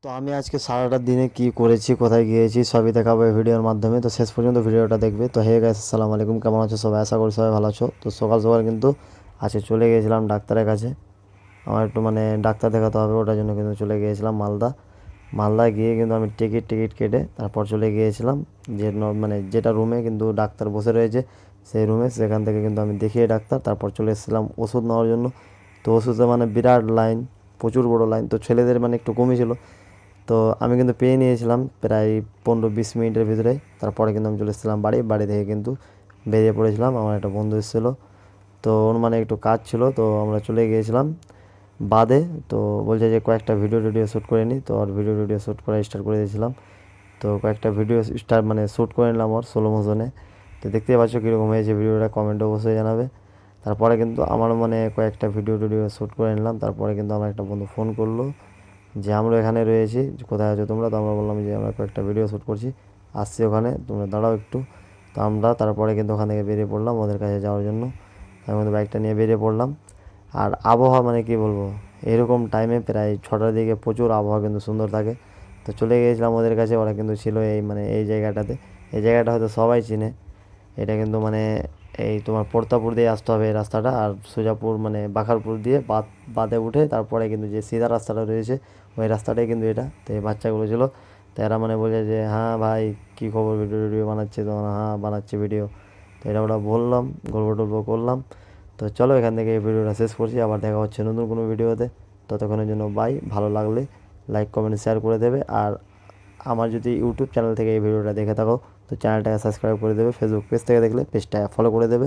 তো আমি আজকে সারাটা দিনে কি করেছি, কোথায় গিয়েছি সবই দেখাবো এই ভিডিওর মাধ্যমে। তো শেষ পর্যন্ত ভিডিওটা দেখবে। তো হে গাইস, আসসালামু আলাইকুম, কেমন আছো সবাই? আশা করি সবাই ভালো আছো। তো সকাল সকাল কিন্তু আজকে চলে গিয়েছিলাম ডাক্তারের কাছে। আমার একটু ডাক্তার দেখাতে হবে, ওটার জন্য কিন্তু চলে গিয়েছিলাম মালদায় গিয়ে কিন্তু আমি টিকিট কেটে তারপর চলে গিয়েছিলাম যে যেটা রুমে কিন্তু ডাক্তার বসে রয়েছে সেই রুমে। সেখান থেকে কিন্তু আমি দেখিয়ে ডাক্তার তারপর চলে এসেছিলাম ওষুধ নেওয়ার জন্য। তো ওষুধে বিরাট লাইন, প্রচুর বড় লাইন। তো ছেলেদের একটু কমই ছিল। তো আমি কিন্তু পেয়ে নিয়েছিলাম প্রায় 15-20 মিনিটের ভিতরে। তারপরে কিন্তু আমি চলে এসেছিলাম বাড়ি থেকে কিন্তু বেরিয়ে পড়েছিলাম। আমার একটা বন্ধু এসেছিলো, তো ওর একটু কাজ ছিল, তো আমরা চলে গিয়েছিলাম বাদে। তো বলছে যে কয়েকটা ভিডিও শ্যুট করে নিই, তো আর ভিডিও শ্যুট করা স্টার্ট করে দিয়েছিলাম। তো কয়েকটা ভিডিও স্টার শ্যুট করে নিলাম ওর স্লো মোশনে। তো দেখতেই পাচ্ছ কীরকম হয়েছে ভিডিওটা, কমেন্টে অবশ্যই জানাবে। তারপরে কিন্তু আমার কয়েকটা ভিডিও শ্যুট করে নিলাম। তারপরে কিন্তু আমার একটা বন্ধু ফোন করলো যে আমরা এখানে রয়েছি, কোথায় আছো তোমরা? তো আমরা বললাম যে আমরা কয়েকটা ভিডিও শ্যুট করছি, আসছি ওখানে, তোমরা দাঁড়াও একটু। তো আমরা তারপরে কিন্তু ওখান থেকে বেরিয়ে পড়লাম ওদের কাছে যাওয়ার জন্য। আমি কিন্তু বাইকটা নিয়ে বেরিয়ে পড়লাম। আর আবহাওয়া কী বলবো, এরকম টাইমে প্রায় 6টার দিকে প্রচুর আবহাওয়া কিন্তু সুন্দর থাকে। তো চলে গিয়েছিলাম ওদের কাছে, ওরা কিন্তু ছিল এই জায়গাটাতে। এই জায়গাটা হয়তো সবাই চিনে। এটা কিন্তু এই তোমার পর্তাপুর দিয়ে আসতে হবে এই রাস্তাটা, আর সুজাপুর বাখারপুর দিয়ে বাদে উঠে তারপরে কিন্তু যে সিধা রাস্তাটা রয়েছে ওই রাস্তাটাই কিন্তু এটা। তো এই বাচ্চাগুলো ছিল, তো এরা বলছে যে হ্যাঁ ভাই কী খবর, ভিডিও বানাচ্ছে? তো হ্যাঁ বানাচ্ছি ভিডিও। তো এটা ওটা বললাম, গল্প টল্প করলাম। তো চলো এখান থেকে এই ভিডিওটা শেষ করছি, আবার দেখা হচ্ছে নতুন কোনো ভিডিওতে। ততক্ষণের জন্য বাই। ভালো লাগলে লাইক কমেন্ট শেয়ার করে দেবে। আর আমার যদি ইউটিউব চ্যানেল থেকে এই ভিডিওটা দেখে থাকো তো চ্যানেলটাকে সাবস্ক্রাইব করে দেবে। ফেসবুক পেজ থেকে দেখলে পেজটা ফলো করে দেবে।